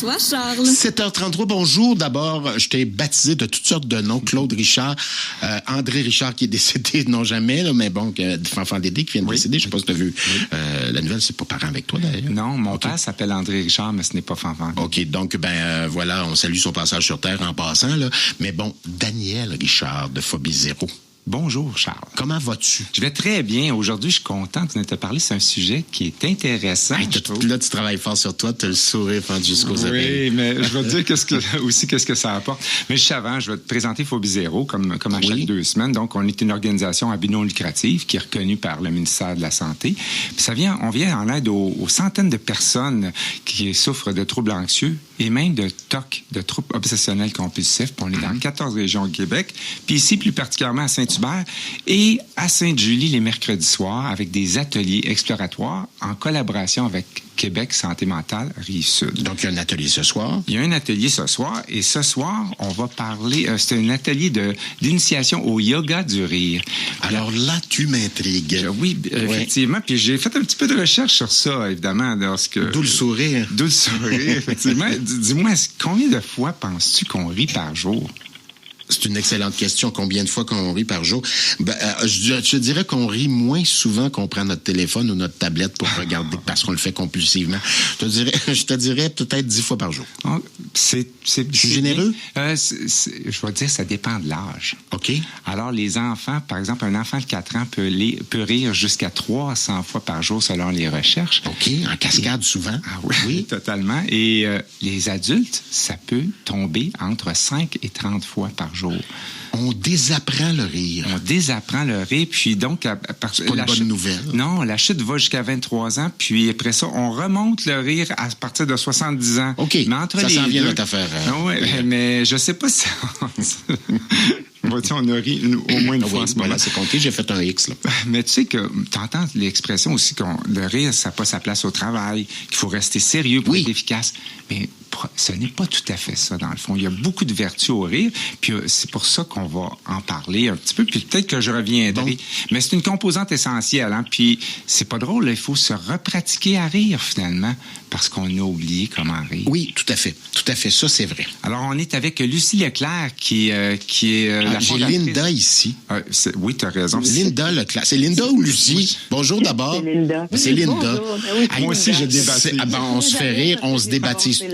toi, Charles. 7h33, bonjour. D'abord, je t'ai baptisé de toutes sortes de noms. Claude Richard, André Richard qui est décédé, non jamais, là, mais bon, Fanfan Dédé qui vient de décéder. Je sais pas si tu as vu la nouvelle, c'est pas parent avec toi d'ailleurs. Non, mon père s'appelle André Richard, mais ce n'est pas Fanfan. OK, donc, voilà, on salue son passage sur Terre en passant, là. Mais bon, Daniel Richard de Phobie Zéro. Bonjour, Charles. Comment vas-tu? Je vais très bien. Aujourd'hui, je suis content de te parler. C'est un sujet qui est intéressant. Hey, là, tu travailles fort sur toi. Tu as le sourire fendu jusqu'aux oreilles. Oui, mais je vais te dire qu'est-ce que ça apporte. Mais juste avant, je vais te présenter Phobie Zéro, comme à chaque 2 semaines. Donc, on est une organisation à but non lucratif qui est reconnue par le ministère de la Santé. Puis on vient en aide aux centaines de personnes qui souffrent de troubles anxieux et même de TOC, de troubles obsessionnels compulsifs. Puis on est dans 14 régions au Québec. Puis ici, plus particulièrement à Saint-Hubert et à Sainte-Julie les mercredis soirs avec des ateliers exploratoires en collaboration avec Québec Santé mentale Rive-Sud. Donc, il y a un atelier ce soir. Il y a un atelier ce soir et ce soir, on va parler, c'est un atelier d'initiation au yoga du rire. Alors là, tu m'intrigues. Oui, effectivement. Puis j'ai fait un petit peu de recherche sur ça, évidemment. D'où le sourire. D'où le sourire, effectivement. Dis-moi, combien de fois penses-tu qu'on rit par jour? C'est une excellente question. Combien de fois qu'on rit par jour? Je dirais qu'on rit moins souvent qu'on prend notre téléphone ou notre tablette pour regarder parce qu'on le fait compulsivement. Je te dirais peut-être 10 fois par jour. C'est généreux? Je vais dire, ça dépend de l'âge. OK. Alors, les enfants, par exemple, un enfant de 4 ans peut rire jusqu'à 300 fois par jour selon les recherches. OK. En cascade, souvent. Ah oui, totalement. Et les adultes, ça peut tomber entre 5 et 30 fois par jour. On désapprend le rire. Puis donc... C'est pas une bonne nouvelle. Non, la chute va jusqu'à 23 ans, puis après ça, on remonte le rire à partir de 70 ans. OK, mais entre ça s'en vient notre affaire. Oui, mais je sais pas si... on a ri au moins une fois en ce moment. C'est compté, j'ai fait un X. Là. Mais tu sais que tu entends l'expression aussi que le rire, ça n'a pas sa place au travail, qu'il faut rester sérieux pour être efficace. Mais ce n'est pas tout à fait ça, dans le fond. Il y a beaucoup de vertus au rire, puis c'est pour ça qu'on va en parler un petit peu, puis peut-être que je reviendrai. Mais c'est une composante essentielle, hein? Puis c'est pas drôle, là, il faut se repratiquer à rire, finalement, parce qu'on a oublié comment rire. Oui, tout à fait. Tout à fait, ça, c'est vrai. Alors, on est avec Lucie Leclerc, qui est j'ai Linda ici. Oui, tu as raison. Linda Leclerc. C'est Linda ou Lucie? Oui. Bonjour d'abord. C'est Linda. C'est Linda. Moi aussi, je débaptise. On se fait rire, on se débaptise.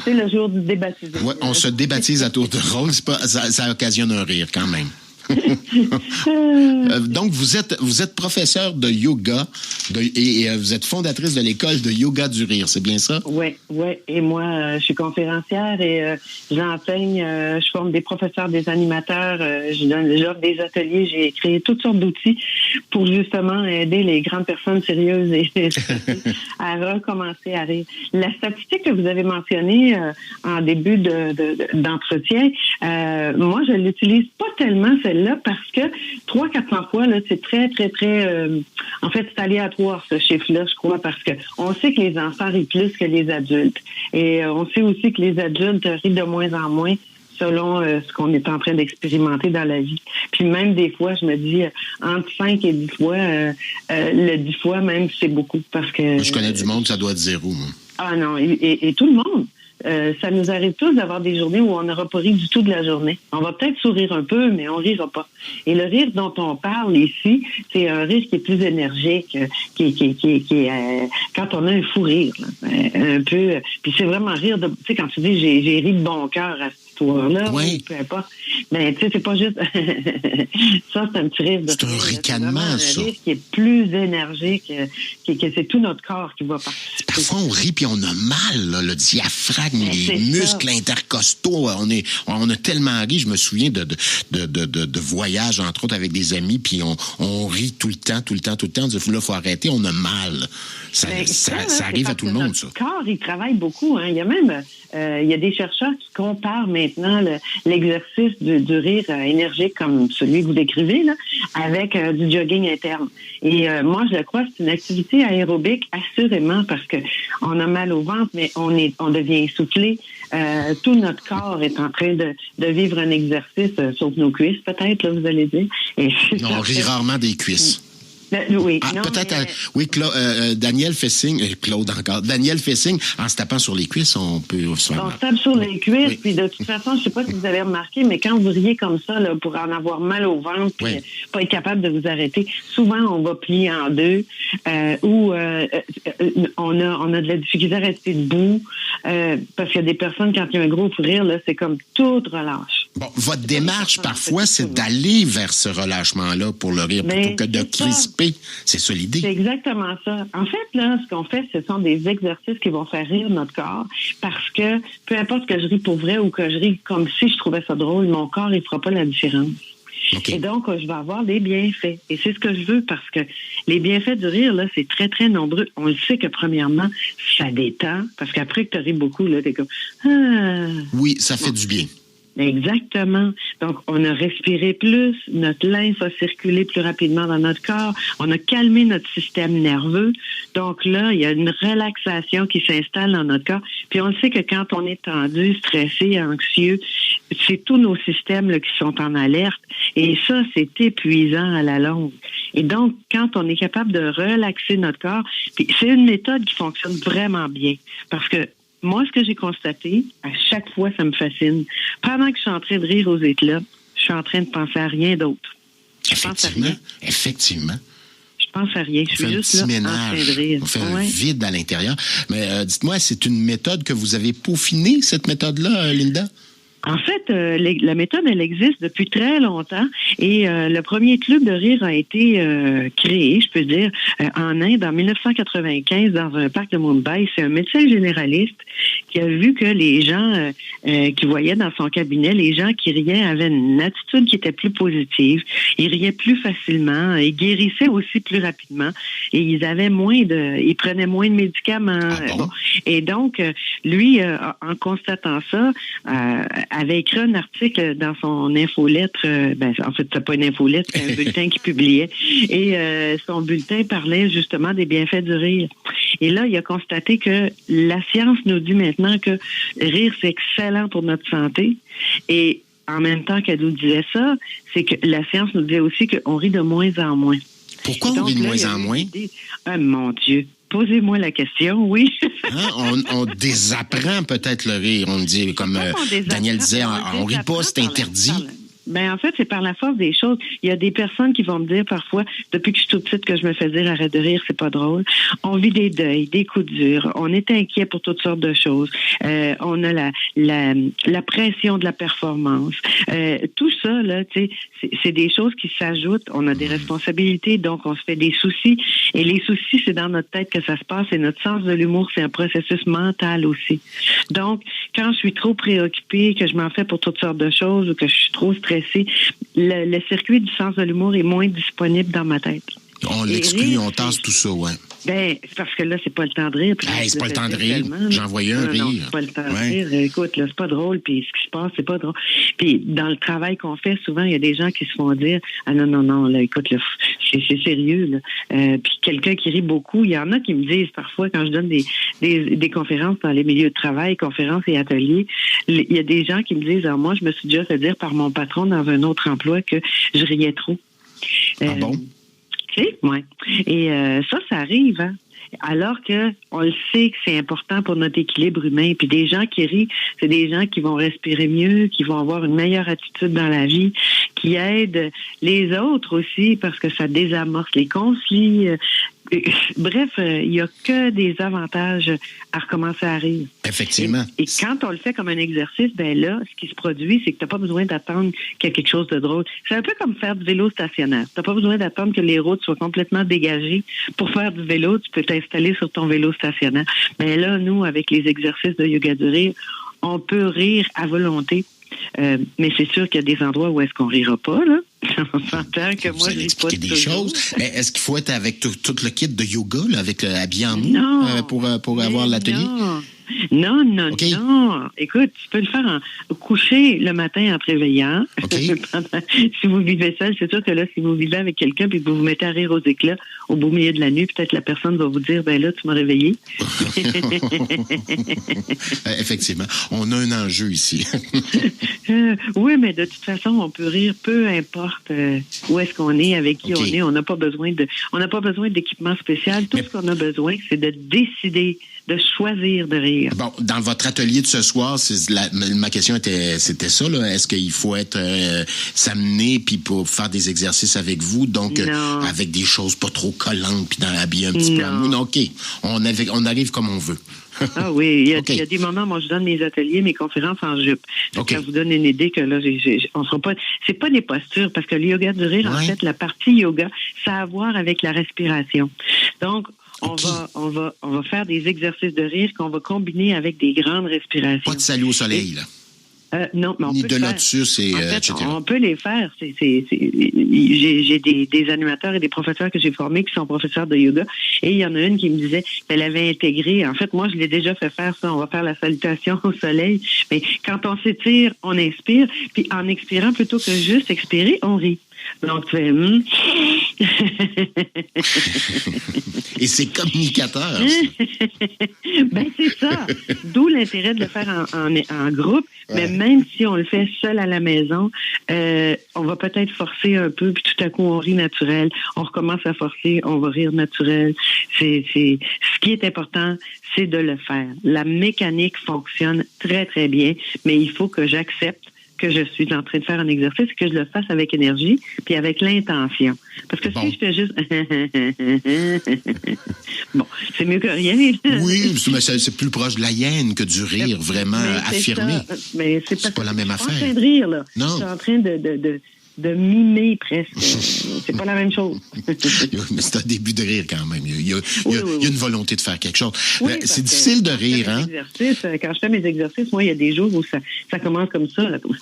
C'est le jour du débaptisé. Oui, on se débaptise à tour de rôle. Ça occasionne un rire quand même. Donc, vous êtes professeur de yoga et vous êtes fondatrice de l'école de yoga du rire, c'est bien ça? Oui. Et moi, je suis conférencière et j'enseigne, je forme des professeurs, des animateurs, j'offre des ateliers, j'ai créé toutes sortes d'outils pour justement aider les grandes personnes sérieuses et à recommencer à rire. La statistique que vous avez mentionnée en début d'entretien, moi, je l'utilise pas tellement celle-là parce que 300-400 fois, là, c'est très, très, très... en fait, c'est aléatoire, ce chiffre-là, je crois, parce que on sait que les enfants rient plus que les adultes. Et on sait aussi que les adultes rient de moins en moins selon ce qu'on est en train d'expérimenter dans la vie. Puis même des fois, je me dis, entre 5 et 10 fois, le 10 fois même, c'est beaucoup. Parce que je connais du monde, ça doit être 0, moi. Ah non, et tout le monde. Ça nous arrive tous d'avoir des journées où on n'aura pas ri du tout de la journée. On va peut-être sourire un peu, mais on rira pas. Et le rire dont on parle ici, c'est un rire qui est plus énergique, qui est quand on a un fou rire, là, un peu. Puis c'est vraiment rire de, tu sais, quand tu dis j'ai ri de bon cœur à cette histoire-là, peu importe. Mais tu sais, c'est pas juste ça, c'est un petit rire de. C'est un ricanement, ça. Un rire qui est plus énergique, que c'est tout notre corps qui va participer. Parfois on rit puis on a mal, là, le diaphragme, les muscles intercostaux. On a tellement ri. Je me souviens de voyages, entre autres, avec des amis, puis on rit tout le temps. On dit, là, faut arrêter, on a mal. Ça arrive à tout le monde, ça. Le corps, il travaille beaucoup. Hein. Il y a même il y a des chercheurs qui comparent maintenant l'exercice du rire énergique comme celui que vous décrivez là, avec du jogging interne. Et moi, je le crois, c'est une activité aérobique assurément parce que on a mal au ventre, mais on devient essoufflé. Tout notre corps est en train de vivre un exercice, sauf nos cuisses peut-être, là, vous allez dire. Et on rit rarement des cuisses. Oui. Daniel Fessing, Claude encore. Daniel Fessing, en se tapant sur les cuisses, on peut se faire On mal. se tape sur les cuisses, puis de toute façon, je sais pas si vous avez remarqué, mais quand vous riez comme ça, là, pour en avoir mal au ventre, puis pas être capable de vous arrêter, souvent on va plier en deux, ou on a de la difficulté à rester debout, parce qu'il y a des personnes, quand il y a un gros fou rire, là, c'est comme tout relâche. Bon, votre démarche, parfois, c'est d'aller vers ce relâchement-là pour le rire, plutôt que de crisper. C'est ça l'idée. C'est exactement ça. En fait, là, ce qu'on fait, ce sont des exercices qui vont faire rire notre corps, parce que peu importe que je ris pour vrai ou que je ris comme si je trouvais ça drôle, mon corps, il fera pas la différence. Okay. Et donc, je vais avoir des bienfaits. Et c'est ce que je veux, parce que les bienfaits du rire, là, c'est très, très nombreux. On le sait que, premièrement, ça détend, parce qu'après que tu ris beaucoup, là, t'es comme... Oui, ça fait du bien. Exactement. Donc, on a respiré plus, notre lymphe a circulé plus rapidement dans notre corps, on a calmé notre système nerveux. Donc là, il y a une relaxation qui s'installe dans notre corps. Puis on le sait que quand on est tendu, stressé, anxieux, c'est tous nos systèmes là, qui sont en alerte. Et ça, c'est épuisant à la longue. Et donc, quand on est capable de relaxer notre corps, puis c'est une méthode qui fonctionne vraiment bien. Parce que moi, ce que j'ai constaté, à chaque fois, ça me fascine. Pendant que je suis en train de rire aux éclats, je suis en train de penser à rien d'autre. Effectivement. Je pense à rien. Je suis juste là, en train de rire. On fait un vide à l'intérieur. Mais dites-moi, c'est une méthode que vous avez peaufinée, cette méthode-là, Linda? En fait, la méthode, elle existe depuis très longtemps et le premier club de rire a été créé, je peux dire, en Inde en 1995 dans un parc de Mumbai. C'est un médecin généraliste qui a vu que les gens qui voyaient dans son cabinet, les gens qui riaient avaient une attitude qui était plus positive. Ils riaient plus facilement, ils guérissaient aussi plus rapidement et ils prenaient moins de médicaments. Bon. Et donc, lui, en constatant ça, avait écrit un article dans son infolettre. En fait, c'est pas une infolettre, c'est un bulletin qu'il publiait. Et son bulletin parlait justement des bienfaits du rire. Et là, il a constaté que la science nous dit maintenant que rire, c'est excellent pour notre santé. Et en même temps qu'elle nous disait ça, c'est que la science nous disait aussi qu'on rit de moins en moins. Pourquoi on rit de moins en moins? Mon Dieu! Posez-moi la question, oui. On désapprend peut-être le rire. On dit, comme Daniel disait, on rit pas, c'est interdit. Ben en fait, c'est par la force des choses. Il y a des personnes qui vont me dire parfois, depuis que je suis toute petite, que je me fais dire arrête de rire, c'est pas drôle. On vit des deuils, des coups durs. On est inquiet pour toutes sortes de choses. On a la pression de la performance. Tout ça, là, tu sais, c'est des choses qui s'ajoutent. On a des responsabilités, donc on se fait des soucis. Et les soucis, c'est dans notre tête que ça se passe. Et notre sens de l'humour, c'est un processus mental aussi. Donc, quand je suis trop préoccupée, que je m'en fais pour toutes sortes de choses ou que je suis trop stressée, le circuit du sens de l'humour est moins disponible dans ma tête. On l'exclut, on tasse tout ça, ouais. Ben, c'est parce que là, c'est pas le temps de rire. C'est pas le temps de rire. J'en voyais un rire. Non, c'est pas le temps de rire. Écoute, là, c'est pas drôle, puis ce qui se passe, c'est pas drôle. Puis dans le travail qu'on fait, souvent, il y a des gens qui se font dire « Ah non, là, écoute, là, c'est sérieux, là. » Puis quelqu'un qui rit beaucoup, il y en a qui me disent parfois, quand je donne des conférences dans les milieux de travail, conférences et ateliers, il y a des gens qui me disent « Ah, moi, je me suis déjà fait dire par mon patron dans un autre emploi que je riais trop. » Ah bon? Oui. Et ça arrive, hein? Alors que on le sait que c'est important pour notre équilibre humain. Puis des gens qui rient, c'est des gens qui vont respirer mieux, qui vont avoir une meilleure attitude dans la vie, qui aident les autres aussi parce que ça désamorce les conflits. Bref, il n'y a que des avantages à recommencer à rire. Effectivement. Et quand on le fait comme un exercice, ben là, ce qui se produit, c'est que tu n'as pas besoin d'attendre qu'il y ait quelque chose de drôle. C'est un peu comme faire du vélo stationnaire. Tu n'as pas besoin d'attendre que les routes soient complètement dégagées pour faire du vélo. Tu peux t'installer sur ton vélo stationnaire. Mais là, nous, avec les exercices de yoga du rire, on peut rire à volonté. Mais c'est sûr qu'il y a des endroits où est-ce qu'on rira pas, là. On s'entend que moi, je ris pas des choses. Mais est-ce qu'il faut être avec tout le kit de yoga, là, avec habillé en mou pour avoir l'atelier? Non. Okay. Non. Écoute, tu peux le faire en coucher le matin en te réveillant. Okay. Si vous vivez seul, c'est sûr que là, si vous vivez avec quelqu'un puis vous vous mettez à rire aux éclats au beau milieu de la nuit, peut-être la personne va vous dire, ben là, tu m'as réveillé. Effectivement. On a un enjeu ici. Oui, mais de toute façon, on peut rire peu importe où est-ce qu'on est, avec qui on est. On n'a pas besoin d'équipement spécial. Tout ce qu'on a besoin, c'est de décider, de choisir de rire. Bon, dans votre atelier de ce soir, ma question c'était ça, là. Est-ce qu'il faut être s'amener puis pour faire des exercices avec vous, donc avec des choses pas trop collantes puis habiller un petit peu à nous? Non, OK. On arrive comme on veut. Ah oui, il y a des moments, moi je donne mes ateliers, mes conférences en jupe. Ça vous donne une idée que là, on sera pas. C'est pas des postures, parce que le yoga du rire, en fait, la partie yoga, ça a à voir avec la respiration. Donc, on va faire des exercices de rire qu'on va combiner avec des grandes respirations. Pas de salut au soleil, là. Non, mais on ni peut de le lotus et etc. On peut les faire. J'ai des animateurs et des professeurs que j'ai formés qui sont professeurs de yoga. Et il y en a une qui me disait qu'elle avait intégré. En fait, moi, je l'ai déjà fait faire ça. On va faire la salutation au soleil. Mais quand on s'étire, on inspire. Puis en expirant, plutôt que juste expirer, on rit. Donc, tu fais... Et c'est communicateur. Ben, c'est ça. D'où l'intérêt de le faire en groupe. Mais même si on le fait seul à la maison, on va peut-être forcer un peu, puis tout à coup, on rit naturel. On recommence à forcer, on va rire naturel. Ce qui est important, c'est de le faire. La mécanique fonctionne très, très bien, mais il faut que j'accepte que je suis en train de faire un exercice et que je le fasse avec énergie puis avec l'intention. Parce que si je fais juste... bon, c'est mieux que rien. Oui, mais c'est plus proche de la hyène que du rire, vraiment affirmé. Ça. Mais c'est pas la même affaire. Je suis en train de rire, là. Non. Je suis en train de mimer presque. C'est pas la même chose. Mais c'est un début de rire quand même. Il y a une volonté de faire quelque chose. Oui, c'est difficile de rire, hein? Quand je fais mes exercices, moi, il y a des jours où ça commence comme ça, là, comme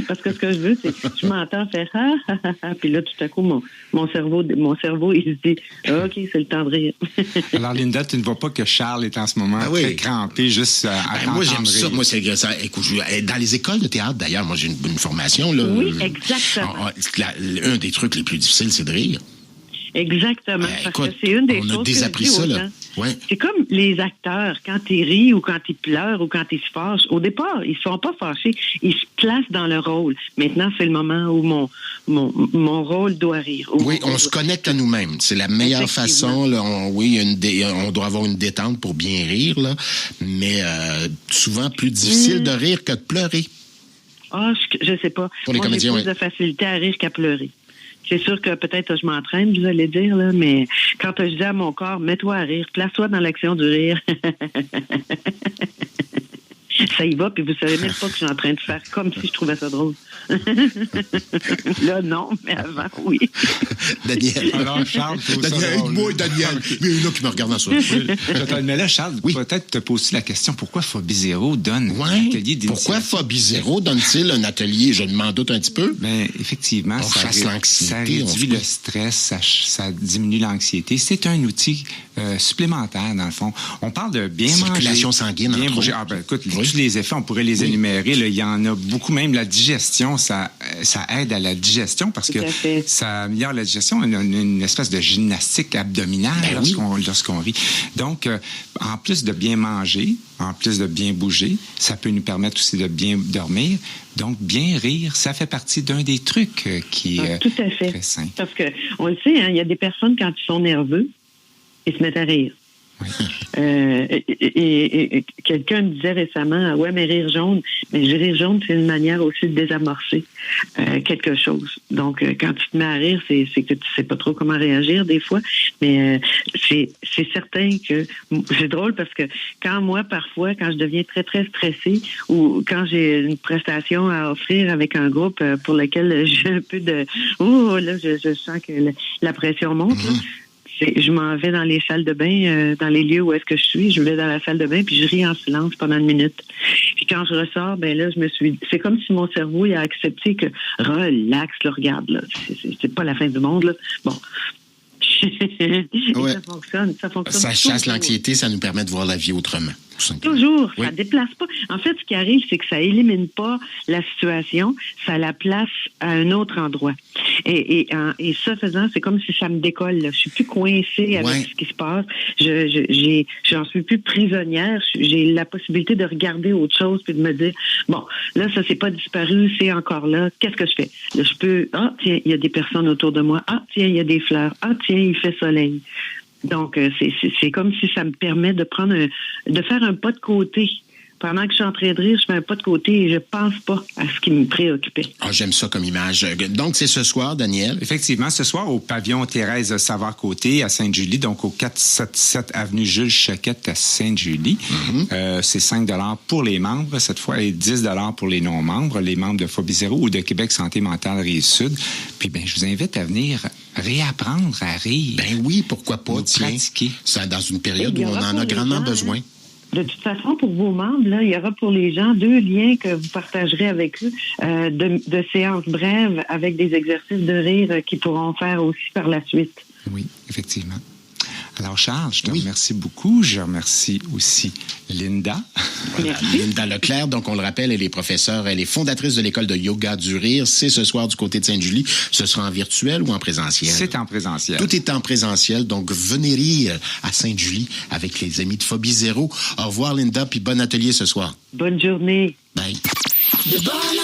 parce que ce que je veux, c'est que je m'entends faire puis là, tout à coup, mon cerveau, il se dit OK, c'est le temps de rire. Alors, Linda, tu ne vois pas que Charles est en ce moment très crampé, juste à moi, j'aime ça. Moi, c'est ça. Écoute, dans les écoles de théâtre, d'ailleurs, moi, j'ai une formation. Là, oui, exactement. Un des trucs les plus difficiles, c'est de rire. Exactement. Parce que c'est une des choses on a désappris ça, là. Ouais. C'est comme les acteurs, quand ils rient ou quand ils pleurent ou quand ils se fâchent. Au départ, ils ne sont pas fâchés. Ils se placent dans le rôle. Maintenant, c'est le moment où mon rôle doit rire. Oui, on se connecte à nous-mêmes. C'est la meilleure façon. Là, on doit avoir une détente pour bien rire, là. Mais souvent plus difficile de rire que de pleurer. Ah, je sais pas. Pour les comédiens, j'ai plus de facilité à rire qu'à pleurer. C'est sûr que peut-être je m'entraîne, vous allez dire, là, mais quand je dis à mon corps, mets-toi à rire, place-toi dans l'action du rire. Ça y va, puis vous savez même pas que je suis en train de faire comme si je trouvais ça drôle. Là, non, mais avant, oui. Daniel. Alors, Charles, moi, Daniel. Mais il y en a qui me regardent en ça. Mais là, Charles, peut-être te poses la question, pourquoi Phobie Zéro donne un atelier d'initiation? Pourquoi Phobie Zéro donne-t-il un atelier? Je m'en doute un petit peu. Mais effectivement, ça réduit le stress, ça diminue l'anxiété. C'est un outil supplémentaire, dans le fond. On parle de bien manger. Circulation sanguine, bien bouger. Écoute, tous les effets, on pourrait les énumérer. Là, il y en a beaucoup, même la digestion, ça aide à la digestion parce que ça améliore la digestion, une espèce de gymnastique abdominale lorsqu'on rit. Donc, en plus de bien manger, en plus de bien bouger, ça peut nous permettre aussi de bien dormir. Donc, bien rire, ça fait partie d'un des trucs qui est tout à fait. Très sain. Parce que on le sait, il y a des personnes, quand ils sont nerveux, ils se mettent à rire. Oui. Et quelqu'un me disait récemment, ouais, mais rire jaune, rire jaune, c'est une manière aussi de désamorcer quelque chose. Donc, quand tu te mets à rire, c'est que tu sais pas trop comment réagir des fois, mais c'est certain que c'est drôle parce que parfois, quand je deviens très, très stressée ou quand j'ai une prestation à offrir avec un groupe pour lequel j'ai un peu de... là, je sens que la pression monte, là. Je m'en vais dans les salles de bain, dans les lieux où est-ce que je suis. Je vais dans la salle de bain puis je ris en silence pendant une minute. Puis quand je ressors, là, c'est comme si mon cerveau il a accepté que relax, là, regarde, là, c'est pas la fin du monde, là. Bon. Ouais. Ça fonctionne. Ça chasse l'anxiété, ça nous permet de voir la vie autrement. Toujours, oui. Ça déplace pas. En fait, ce qui arrive, c'est que ça élimine pas la situation, ça la place à un autre endroit. Et ça faisant, c'est comme si ça me décolle. Là. Je suis plus coincée avec ce qui se passe. J'en suis plus prisonnière. J'ai la possibilité de regarder autre chose puis de me dire, bon, là, ça s'est pas disparu, c'est encore là. Qu'est-ce que je fais? Là, je peux, tiens, il y a des personnes autour de moi. Tiens, il y a des fleurs. Tiens, il fait soleil. Donc, c'est comme si ça me permet de faire un pas de côté. Pendant que je suis en train de rire, je fais un pas de côté et je pense pas à ce qui me préoccupait. J'aime ça comme image. Donc, c'est ce soir, Daniel? Effectivement, ce soir, au pavillon Thérèse Savard-Côté à Sainte-Julie, donc au 477 avenue Jules Choquette à Sainte-Julie. Mm-hmm. C'est 5 $ pour les membres cette fois et 10 $ pour les non-membres, les membres de Phobie Zéro ou de Québec Santé Mentale Rive-Sud. Puis, je vous invite à venir réapprendre à rire. Ben oui, pourquoi pas, pratiquer. Ça, dans une période où on en a grandement besoin. De toute façon, pour vos membres, là, il y aura pour les gens 2 liens que vous partagerez avec eux de séances brèves avec des exercices de rire qu'ils pourront faire aussi par la suite. Oui, effectivement. Alors, Charles, je te remercie beaucoup. Je remercie aussi Linda. Merci. Linda Leclerc, donc on le rappelle, elle est professeure, elle est fondatrice de l'école de yoga du rire. C'est ce soir du côté de Sainte-Julie. Ce sera en virtuel ou en présentiel? C'est en présentiel. Tout est en présentiel, donc venez rire à Sainte-Julie avec les amis de Phobie Zéro. Au revoir, Linda, puis bon atelier ce soir. Bonne journée. Bye.